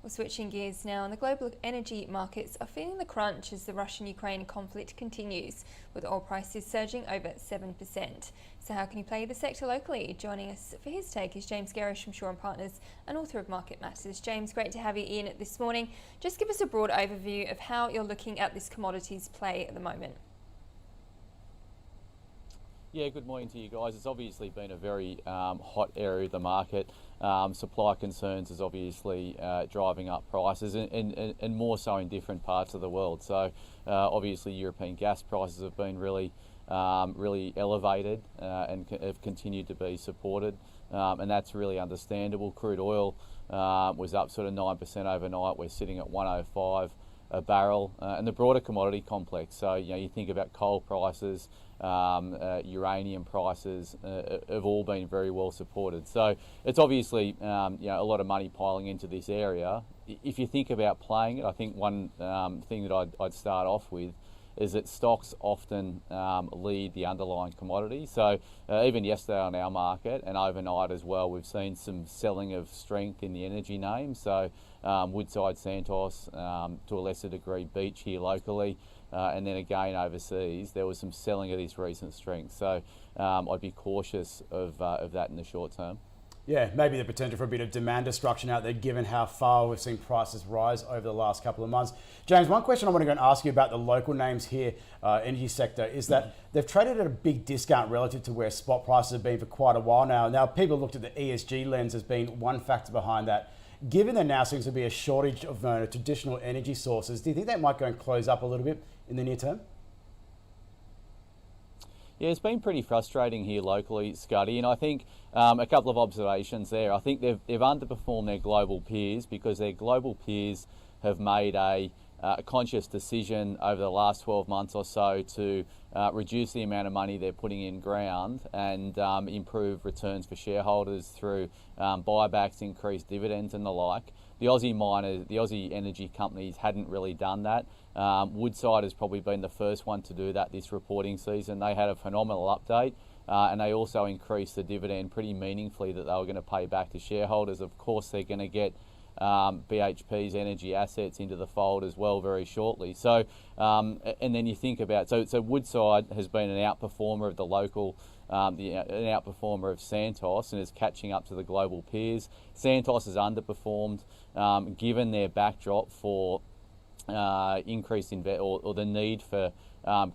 Well, switching gears now, and the global energy markets are feeling the crunch as the Russian-Ukraine conflict continues, with oil prices surging over 7%. So how can you play the sector locally? Joining us for his take is James Gerrish from Shaw and Partners and author of Market Matters. James, great to have you in this morning. Just give us a broad overview of how you're looking at this commodities play at the moment. Yeah, good morning to you guys. It's obviously been a very hot area of the market. Supply concerns is obviously driving up prices and more so in different parts of the world. So obviously European gas prices have been really elevated and have continued to be supported, and that's really understandable. Crude oil was up sort of 9% overnight. We're sitting at 105 a barrel, and the broader commodity complex. So you think about coal prices, uranium prices have all been very well supported. So it's obviously a lot of money piling into this area. If you think about playing it, I think one thing that I'd start off with is that stocks often lead the underlying commodity. So even yesterday on our market and overnight as well, we've seen some selling of strength in the energy names. So Woodside, Santos, to a lesser degree Beach here locally, and then again overseas, there was some selling of this recent strength. So I'd be cautious of that in the short term. Yeah, maybe the potential for a bit of demand destruction out there given how far we've seen prices rise over the last couple of months. James, one question I want to go and ask you about the local names here, energy sector, is that they've traded at a big discount relative to where spot prices have been for quite a while now. Now, people looked at the ESG lens as being one factor behind that. Given there now seems to be a shortage of traditional energy sources, do you think that might go and close up a little bit in the near term? Yeah, it's been pretty frustrating here locally, Scuddy, and I think a couple of observations there. I think they've underperformed their global peers because their global peers have made a conscious decision over the last 12 months or so to reduce the amount of money they're putting in ground and improve returns for shareholders through buybacks, increased dividends and the like. The Aussie energy companies hadn't really done that. Woodside has probably been the first one to do that this reporting season. They had a phenomenal update and they also increased the dividend pretty meaningfully that they were going to pay back to shareholders. Of course, they're going to get BHP's energy assets into the fold as well very shortly. So, and then you think about, so Woodside has been an outperformer of the local, an outperformer of Santos and is catching up to the global peers. Santos has underperformed given their backdrop for increased or the need for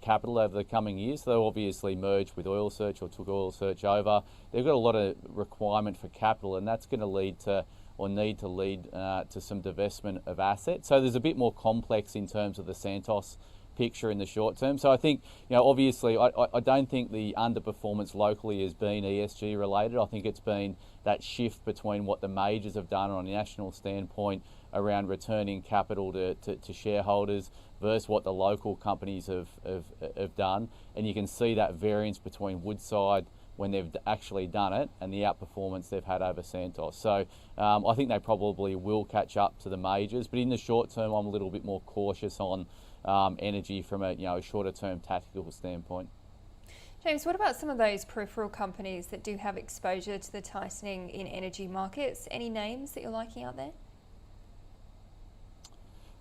capital over the coming years. So they'll obviously merged with Oil Search or took Oil Search over. They've got a lot of requirement for capital, and that's going to lead to need to lead to some divestment of assets. So there's a bit more complex in terms of the Santos picture in the short term. So I think, obviously I don't think the underperformance locally has been ESG related. I think it's been that shift between what the majors have done on a national standpoint around returning capital to shareholders versus what the local companies have done. And you can see that variance between Woodside when they've actually done it and the outperformance they've had over Santos. So I think they probably will catch up to the majors, but in the short term I'm a little bit more cautious on energy from a shorter term tactical standpoint. James, what about some of those peripheral companies that do have exposure to the tightening in energy markets? Any names that you're liking out there?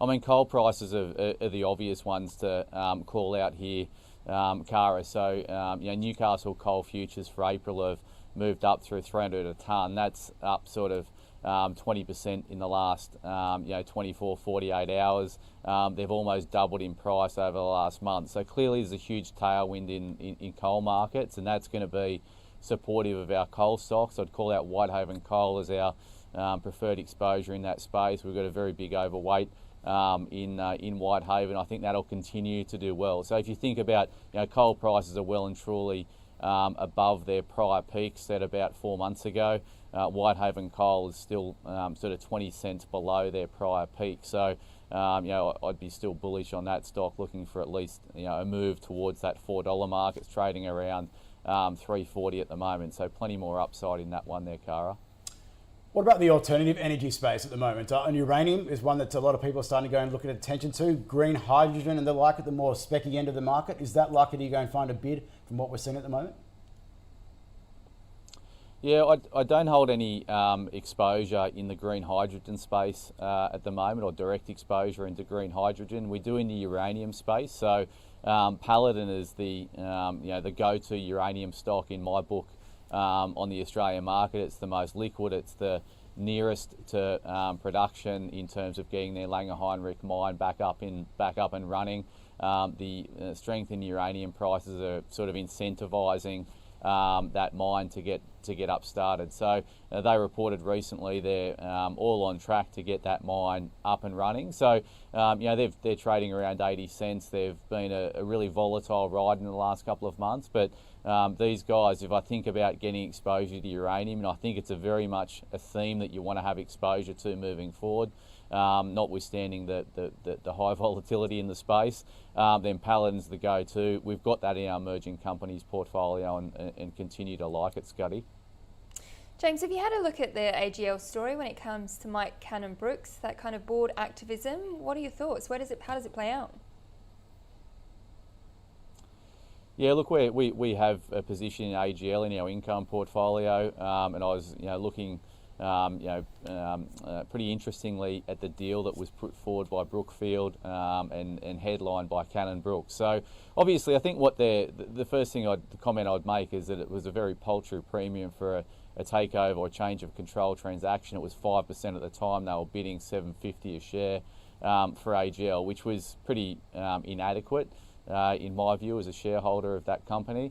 I mean, coal prices are the obvious ones to call out here, Cara. So, Newcastle coal futures for April have moved up through 300 a tonne. That's up sort of 20% in the last 24, 48 hours. They've almost doubled in price over the last month. So clearly there's a huge tailwind in coal markets, and that's going to be supportive of our coal stocks. I'd call out Whitehaven Coal as our preferred exposure in that space. We've got a very big overweight in Whitehaven. I think that'll continue to do well. So if you think about, coal prices are well and truly above their prior peak set about 4 months ago. Whitehaven Coal is still sort of 20 cents below their prior peak. So, I'd be still bullish on that stock, looking for at least, a move towards that $4 mark. It's trading around $3.40 at the moment. So plenty more upside in that one there, Cara. What about the alternative energy space at the moment? And uranium is one that a lot of people are starting to go and look at attention to. Green hydrogen and the like at the more specky end of the market. Is that likely to go and find a bid from what we're seeing at the moment? Yeah, I don't hold any exposure in the green hydrogen space at the moment, or direct exposure into green hydrogen. We do in the uranium space. So Paladin is the the go-to uranium stock in my book on the Australian market. It's the most liquid. It's the nearest to production in terms of getting their Langer Heinrich mine back up and running. The strength in uranium prices are sort of incentivising that mine to get up started. So they reported recently they're all on track to get that mine up and running. So they're trading around 80 cents. They've been a really volatile ride in the last couple of months, but these guys, if I think about getting exposure to uranium, and I think it's a very much a theme that you want to have exposure to moving forward, notwithstanding the high volatility in the space, then Paladin's the go-to. We've got that in our emerging companies portfolio and continue to like it, Scuddy. James, have you had a look at the AGL story when it comes to Mike Cannon-Brookes, that kind of board activism? What are your thoughts? How does it play out? Yeah, look, we have a position in AGL in our income portfolio, and I was looking pretty interestingly at the deal that was put forward by Brookfield and headlined by Cannon-Brookes. So obviously, I think the first comment I'd make is that it was a very paltry premium for a takeover or change of control transaction. It was 5% at the time. They were bidding $7.50 a share for AGL, which was pretty inadequate in my view as a shareholder of that company.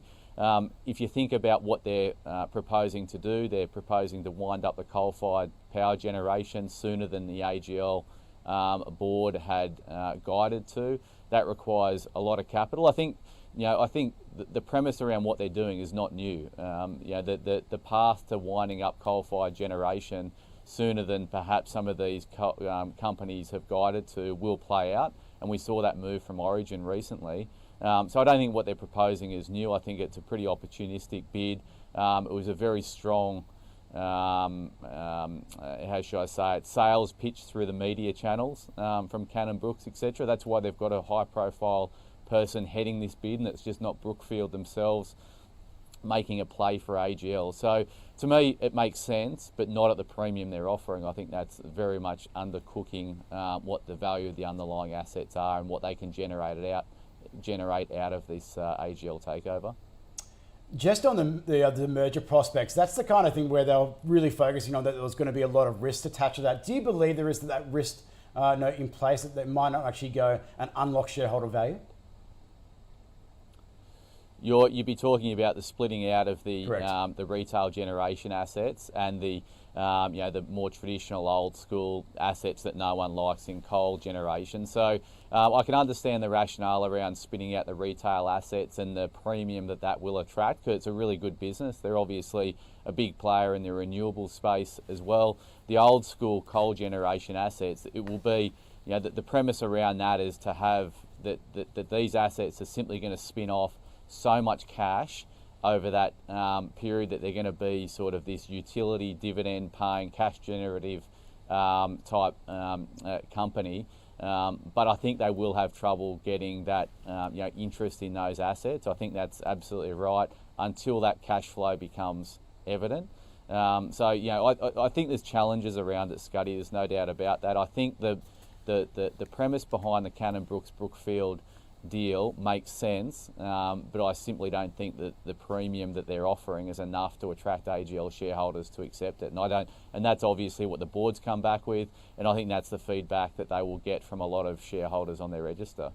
If you think about what they're proposing to do, they're proposing to wind up the coal-fired power generation sooner than the AGL board had guided to. That requires a lot of capital. I think the premise around what they're doing is not new. The path to winding up coal-fired generation sooner than perhaps some of these companies have guided to will play out, and we saw that move from Origin recently. So I don't think what they're proposing is new. I think it's a pretty opportunistic bid. It was a very strong, how should I say it, sales pitch through the media channels from Cannon-Brookes, etc. That's why they've got a high-profile person heading this bid, and it's just not Brookfield themselves making a play for AGL. So to me, it makes sense, but not at the premium they're offering. I think that's very much undercooking what the value of the underlying assets are and what they can generate out of this AGL takeover. Just on the merger prospects, that's the kind of thing where they're really focusing on that there was going to be a lot of risk attached to that. Do you believe there is that risk in place that they might not actually go and unlock shareholder value? You'd be talking about the splitting out of the retail generation assets and the more traditional old school assets that no one likes in coal generation. So I can understand the rationale around spinning out the retail assets and the premium that will attract, because it's a really good business. They're obviously a big player in the renewable space as well. The old school coal generation assets, it will be, the premise around that is to have that these assets are simply going to spin off so much cash over that period that they're going to be sort of this utility dividend paying cash generative type company, but I think they will have trouble getting that interest in those assets. I think that's absolutely right until that cash flow becomes evident. I think there's challenges around it, Scuddy. There's no doubt about that. I think the premise behind the Cannon-Brookes Brookfield deal makes sense, but I simply don't think that the premium that they're offering is enough to attract AGL shareholders to accept it. And that's obviously what the board's come back with, and I think that's the feedback that they will get from a lot of shareholders on their register.